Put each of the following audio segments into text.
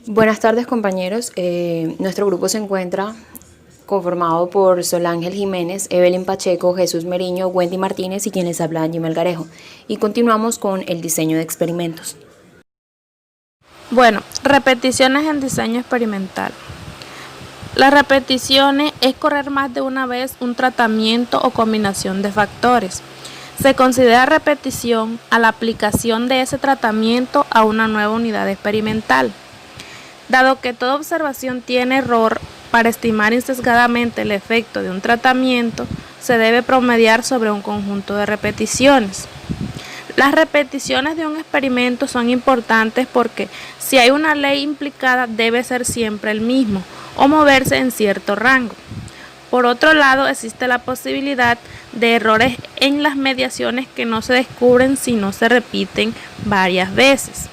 Buenas tardes, compañeros. Nuestro grupo se encuentra conformado por Sol Ángel Jiménez, Evelyn Pacheco, Jesús Meriño, Wendy Martínez y quienes hablan Jimel Garejo. Y continuamos con el diseño de experimentos. Bueno, repeticiones en diseño experimental. Las repeticiones es correr más de una vez un tratamiento o combinación de factores. Se considera repetición a la aplicación de ese tratamiento a una nueva unidad experimental. Dado que toda observación tiene error, para estimar insesgadamente el efecto de un tratamiento, se debe promediar sobre un conjunto de repeticiones. Las repeticiones de un experimento son importantes porque si hay una ley implicada debe ser siempre el mismo o moverse en cierto rango. Por otro lado, existe la posibilidad de errores en las mediciones que no se descubren si no se repiten varias veces.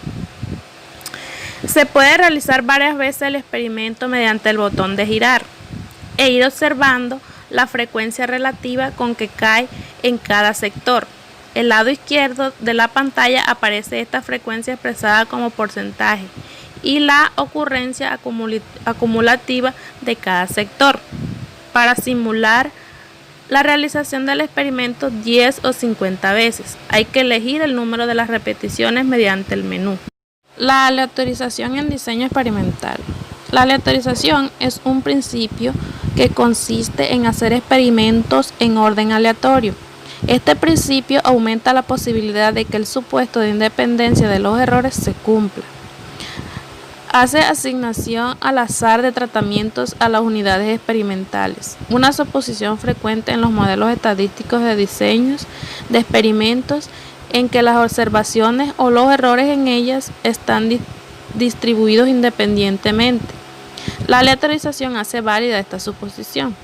Se puede realizar varias veces el experimento mediante el botón de girar e ir observando la frecuencia relativa con que cae en cada sector. El lado izquierdo de la pantalla aparece esta frecuencia expresada como porcentaje y la ocurrencia acumulativa de cada sector. Para simular la realización del experimento 10 o 50 veces, hay que elegir el número de las repeticiones mediante el menú. La aleatorización en diseño experimental. La aleatorización es un principio que consiste en hacer experimentos en orden aleatorio. Este principio aumenta la posibilidad de que el supuesto de independencia de los errores se cumpla. Hace asignación al azar de tratamientos a las unidades experimentales, una suposición frecuente en los modelos estadísticos de diseños de experimentos en que las observaciones o los errores en ellas están distribuidos independientemente. La aleatorización hace válida esta suposición.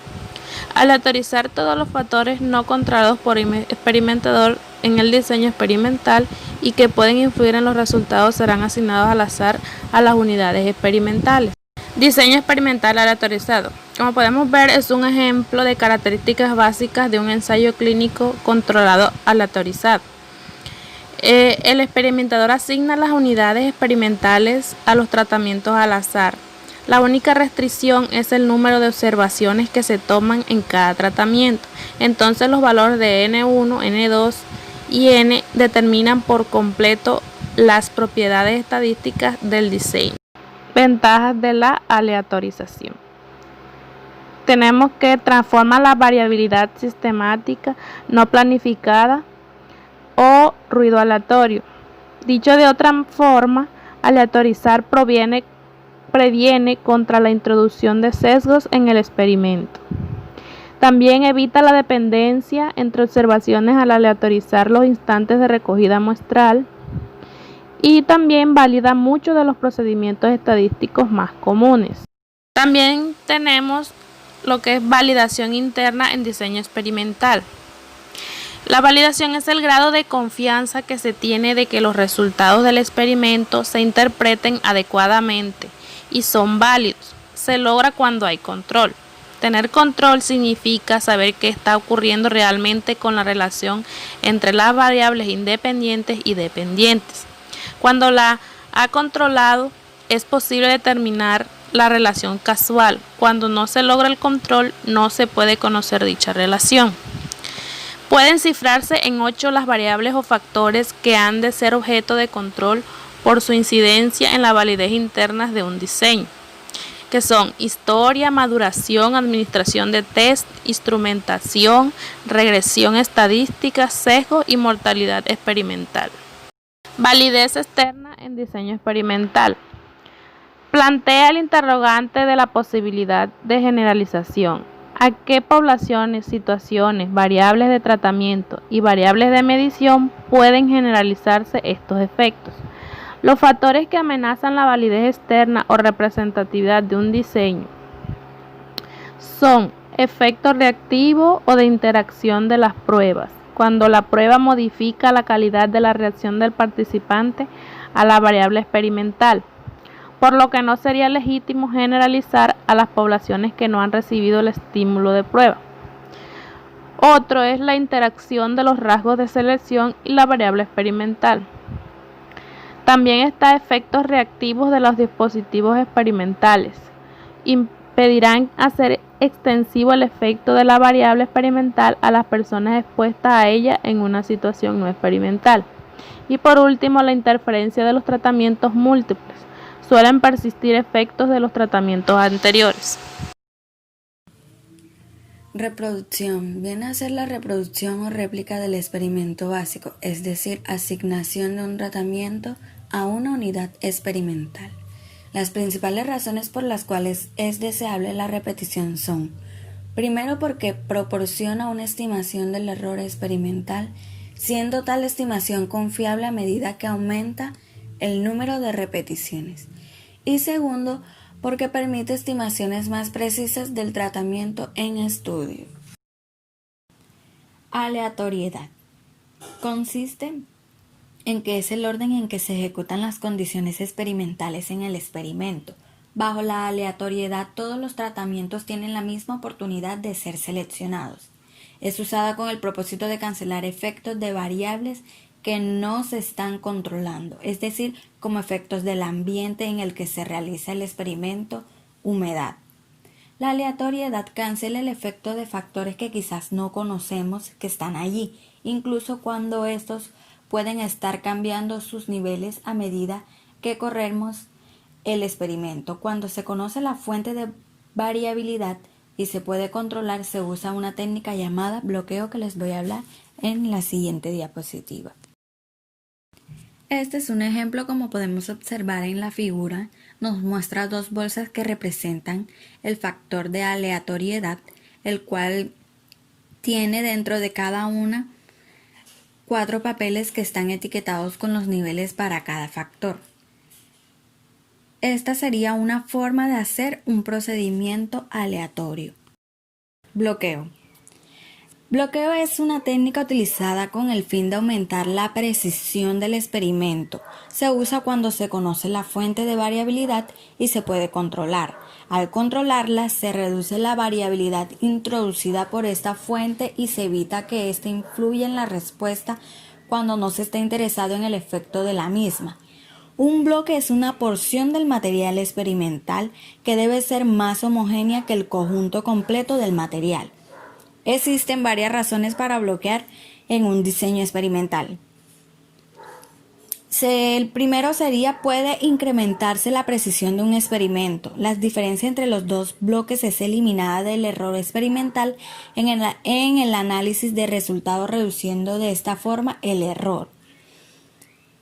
Aleatorizar todos los factores no controlados por el experimentador en el diseño experimental y que pueden influir en los resultados serán asignados al azar a las unidades experimentales. Diseño experimental aleatorizado. Como podemos ver, es un ejemplo de características básicas de un ensayo clínico controlado aleatorizado. El experimentador asigna las unidades experimentales a los tratamientos al azar. La única restricción es el número de observaciones que se toman en cada tratamiento. Entonces los valores de N1, N2 y N determinan por completo las propiedades estadísticas del diseño. Ventajas de la aleatorización. Tenemos que transforma la variabilidad sistemática no planificada o ruido aleatorio. Dicho de otra forma, aleatorizar previene contra la introducción de sesgos en el experimento. También evita la dependencia entre observaciones al aleatorizar los instantes de recogida muestral y también valida muchos de los procedimientos estadísticos más comunes. También tenemos lo que es validación interna en diseño experimental. La validación es el grado de confianza que se tiene de que los resultados del experimento se interpreten adecuadamente y son válidos. Se logra cuando hay control. Tener control significa saber qué está ocurriendo realmente con la relación entre las variables independientes y dependientes. Cuando la ha controlado, es posible determinar la relación causal. Cuando no se logra el control, no se puede conocer dicha relación. Pueden cifrarse en 8 las variables o factores que han de ser objeto de control por su incidencia en la validez interna de un diseño, que son historia, maduración, administración de test, instrumentación, regresión estadística, sesgo y mortalidad experimental. Validez externa en diseño experimental. Plantea el interrogante de la posibilidad de generalización. ¿A qué poblaciones, situaciones, variables de tratamiento y variables de medición pueden generalizarse estos efectos? Los factores que amenazan la validez externa o representatividad de un diseño son efecto reactivo o de interacción de las pruebas, cuando la prueba modifica la calidad de la reacción del participante a la variable experimental, por lo que no sería legítimo generalizar a las poblaciones que no han recibido el estímulo de prueba. Otro es la interacción de los rasgos de selección y la variable experimental. También está efectos reactivos de los dispositivos experimentales. Impedirán hacer extensivo el efecto de la variable experimental a las personas expuestas a ella en una situación no experimental. Y por último, la interferencia de los tratamientos múltiples. Suelen persistir efectos de los tratamientos anteriores. Reproducción. Viene a ser la reproducción o réplica del experimento básico, es decir, asignación de un tratamiento a una unidad experimental. Las principales razones por las cuales es deseable la repetición son: primero, porque proporciona una estimación del error experimental, siendo tal estimación confiable a medida que aumenta el número de repeticiones. Y segundo, porque permite estimaciones más precisas del tratamiento en estudio. Aleatoriedad. Consiste en que es el orden en que se ejecutan las condiciones experimentales en el experimento. Bajo la aleatoriedad, todos los tratamientos tienen la misma oportunidad de ser seleccionados. Es usada con el propósito de cancelar efectos de variables que no se están controlando, es decir, como efectos del ambiente en el que se realiza el experimento, humedad. La aleatoriedad cancela el efecto de factores que quizás no conocemos que están allí, incluso cuando estos pueden estar cambiando sus niveles a medida que corremos el experimento. Cuando se conoce la fuente de variabilidad y se puede controlar, se usa una técnica llamada bloqueo, que les voy a hablar en la siguiente diapositiva. Este es un ejemplo. Como podemos observar en la figura, nos muestra dos bolsas que representan el factor de aleatoriedad, el cual tiene dentro de cada una 4 papeles que están etiquetados con los niveles para cada factor. Esta sería una forma de hacer un procedimiento aleatorio. Bloqueo. Bloqueo es una técnica utilizada con el fin de aumentar la precisión del experimento. Se usa cuando se conoce la fuente de variabilidad y se puede controlar. Al controlarla, se reduce la variabilidad introducida por esta fuente y se evita que ésta influya en la respuesta cuando no se está interesado en el efecto de la misma. Un bloque es una porción del material experimental que debe ser más homogénea que el conjunto completo del material. Existen varias razones para bloquear en un diseño experimental. El primero sería: puede incrementarse la precisión de un experimento. La diferencia entre los dos bloques es eliminada del error experimental en el análisis de resultados, reduciendo de esta forma el error.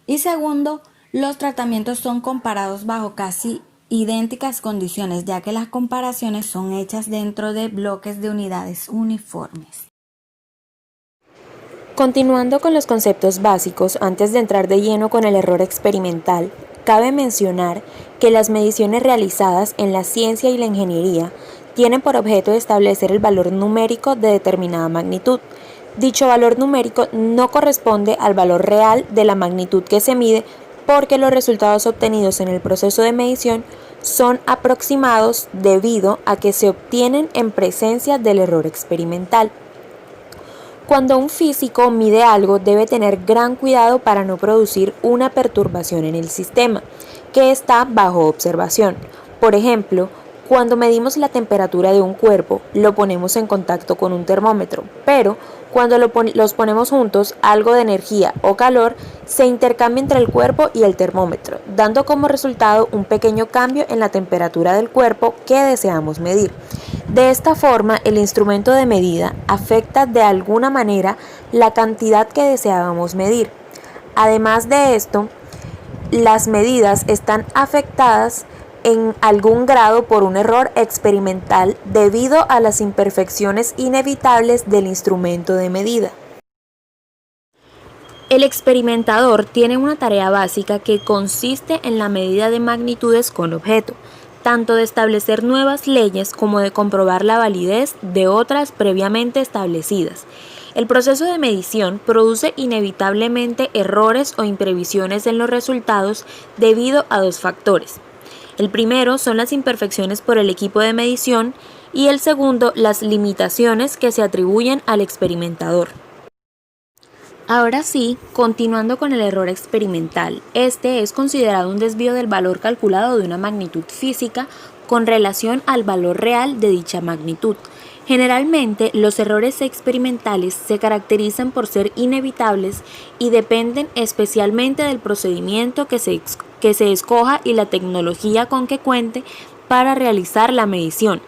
Y segundo, los tratamientos son comparados bajo casi idénticas condiciones, ya que las comparaciones son hechas dentro de bloques de unidades uniformes. Continuando con los conceptos básicos, antes de entrar de lleno con el error experimental, cabe mencionar que las mediciones realizadas en la ciencia y la ingeniería tienen por objeto establecer el valor numérico de determinada magnitud. Dicho valor numérico no corresponde al valor real de la magnitud que se mide, porque los resultados obtenidos en el proceso de medición son aproximados debido a que se obtienen en presencia del error experimental. Cuando un físico mide algo, debe tener gran cuidado para no producir una perturbación en el sistema que está bajo observación. Por ejemplo, cuando medimos la temperatura de un cuerpo, lo ponemos en contacto con un termómetro, pero cuando los ponemos juntos, algo de energía o calor se intercambia entre el cuerpo y el termómetro, dando como resultado un pequeño cambio en la temperatura del cuerpo que deseamos medir. De esta forma, el instrumento de medida afecta de alguna manera la cantidad que deseábamos medir. Además de esto, las medidas están afectadas en algún grado por un error experimental debido a las imperfecciones inevitables del instrumento de medida. El experimentador tiene una tarea básica que consiste en la medida de magnitudes con objeto, tanto de establecer nuevas leyes como de comprobar la validez de otras previamente establecidas. El proceso de medición produce inevitablemente errores o imprevisiones en los resultados debido a dos factores. El primero son las imperfecciones por el equipo de medición y el segundo, las limitaciones que se atribuyen al experimentador. Ahora sí, continuando con el error experimental, este es considerado un desvío del valor calculado de una magnitud física con relación al valor real de dicha magnitud. Generalmente, los errores experimentales se caracterizan por ser inevitables y dependen especialmente del procedimiento que se escoja y la tecnología con que cuente para realizar la medición.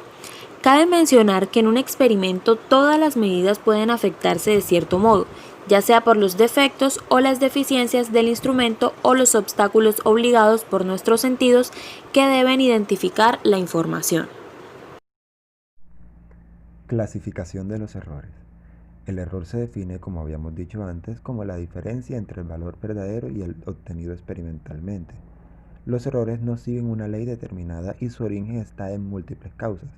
Cabe mencionar que en un experimento todas las medidas pueden afectarse de cierto modo, ya sea por los defectos o las deficiencias del instrumento o los obstáculos obligados por nuestros sentidos que deben identificar la información. Clasificación de los errores. El error se define, como habíamos dicho antes, como la diferencia entre el valor verdadero y el obtenido experimentalmente. Los errores no siguen una ley determinada y su origen está en múltiples causas.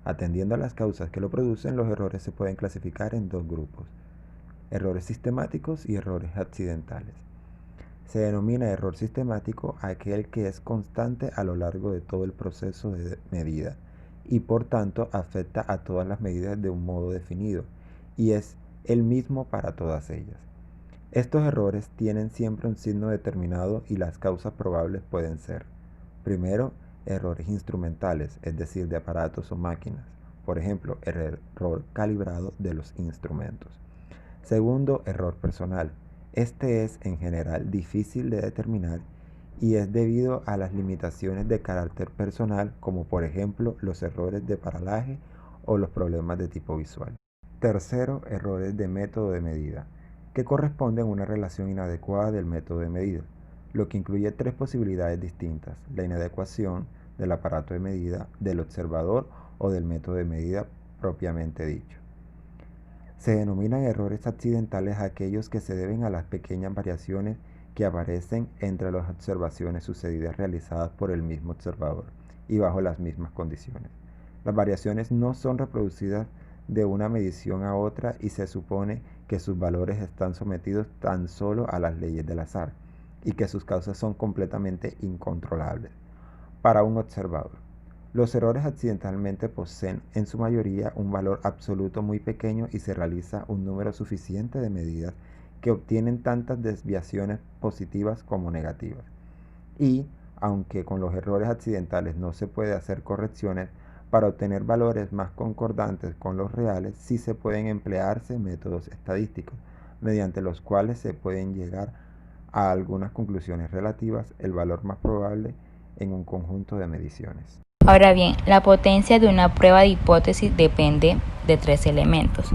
Atendiendo a las causas que lo producen, los errores se pueden clasificar en dos grupos: errores sistemáticos y errores accidentales. Se denomina error sistemático aquel que es constante a lo largo de todo el proceso de medida y por tanto afecta a todas las medidas de un modo definido y es el mismo para todas ellas. Estos errores tienen siempre un signo determinado y las causas probables pueden ser: primero, errores instrumentales, es decir, de aparatos o máquinas, por ejemplo, el error calibrado de los instrumentos. Segundo, error personal. Este es en general difícil de determinar y es debido a las limitaciones de carácter personal, como por ejemplo los errores de paralaje o los problemas de tipo visual. Tercero, errores de método de medida, que corresponden a una relación inadecuada del método de medida, lo que incluye tres posibilidades distintas: la inadecuación del aparato de medida, del observador o del método de medida propiamente dicho. Se denominan errores accidentales aquellos que se deben a las pequeñas variaciones que aparecen entre las observaciones sucedidas realizadas por el mismo observador y bajo las mismas condiciones. Las variaciones no son reproducidas de una medición a otra y se supone que sus valores están sometidos tan solo a las leyes del azar y que sus causas son completamente incontrolables para un observador. Los errores accidentalmente poseen en su mayoría un valor absoluto muy pequeño y se realiza un número suficiente de medidas que obtienen tantas desviaciones positivas como negativas. Y, aunque con los errores accidentales no se puede hacer correcciones, para obtener valores más concordantes con los reales sí se pueden emplearse métodos estadísticos, mediante los cuales se pueden llegar a algunas conclusiones relativas al valor más probable en un conjunto de mediciones. Ahora bien, la potencia de una prueba de hipótesis depende de tres elementos.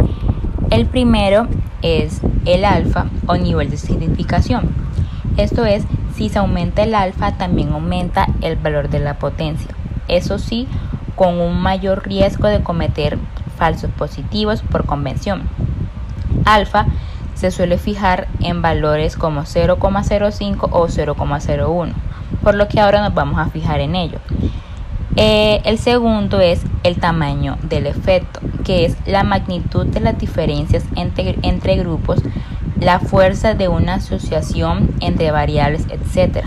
El primero es el alfa o nivel de significación. Esto es, si se aumenta el alfa, también aumenta el valor de la potencia. Eso sí, con un mayor riesgo de cometer falsos positivos por convención. Alfa se suele fijar en valores como 0,05 o 0,01, por lo que ahora nos vamos a fijar en ello. El segundo es el tamaño del efecto, que es la magnitud de las diferencias entre grupos, la fuerza de una asociación entre variables, etc.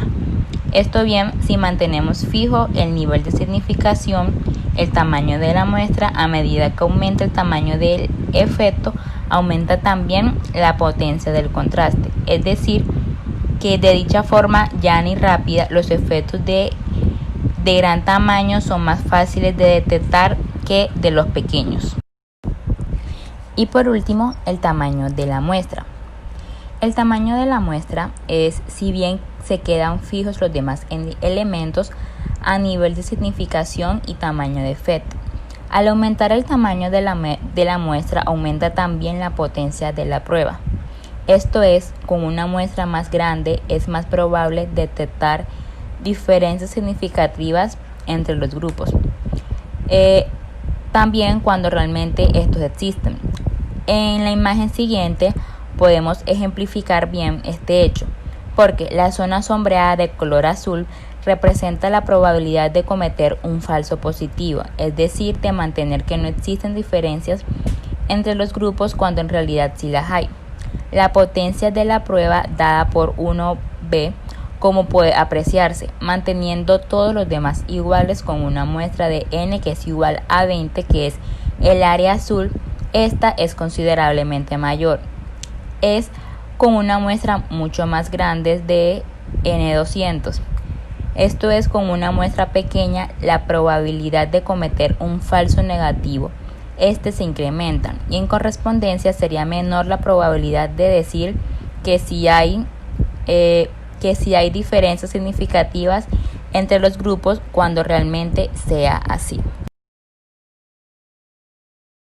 Esto bien si mantenemos fijo el nivel de significación, el tamaño de la muestra. A medida que aumenta el tamaño del efecto, aumenta también la potencia del contraste. Es decir, que de dicha forma llana y rápida, los efectos de gran tamaño son más fáciles de detectar que de los pequeños. Y por último, el tamaño de la muestra. El tamaño de la muestra es, si bien se quedan fijos los demás elementos a nivel de significación y tamaño de efecto. Al aumentar el tamaño de la muestra, aumenta también la potencia de la prueba. Esto es, con una muestra más grande es más probable detectar diferencias significativas entre los grupos. También cuando realmente estos existen. En la imagen siguiente podemos ejemplificar bien este hecho, porque la zona sombreada de color azul representa la probabilidad de cometer un falso positivo, es decir, de mantener que no existen diferencias entre los grupos cuando en realidad sí las hay. La potencia de la prueba dada por 1b, como puede apreciarse, manteniendo todos los demás iguales con una muestra de n que es igual a 20, que es el área azul. Esta es considerablemente mayor. Es con una muestra mucho más grande de N200. Esto es, con una muestra pequeña, la probabilidad de cometer un falso negativo se incrementa, y en correspondencia sería menor la probabilidad de decir que si hay diferencias significativas entre los grupos, cuando realmente sea así.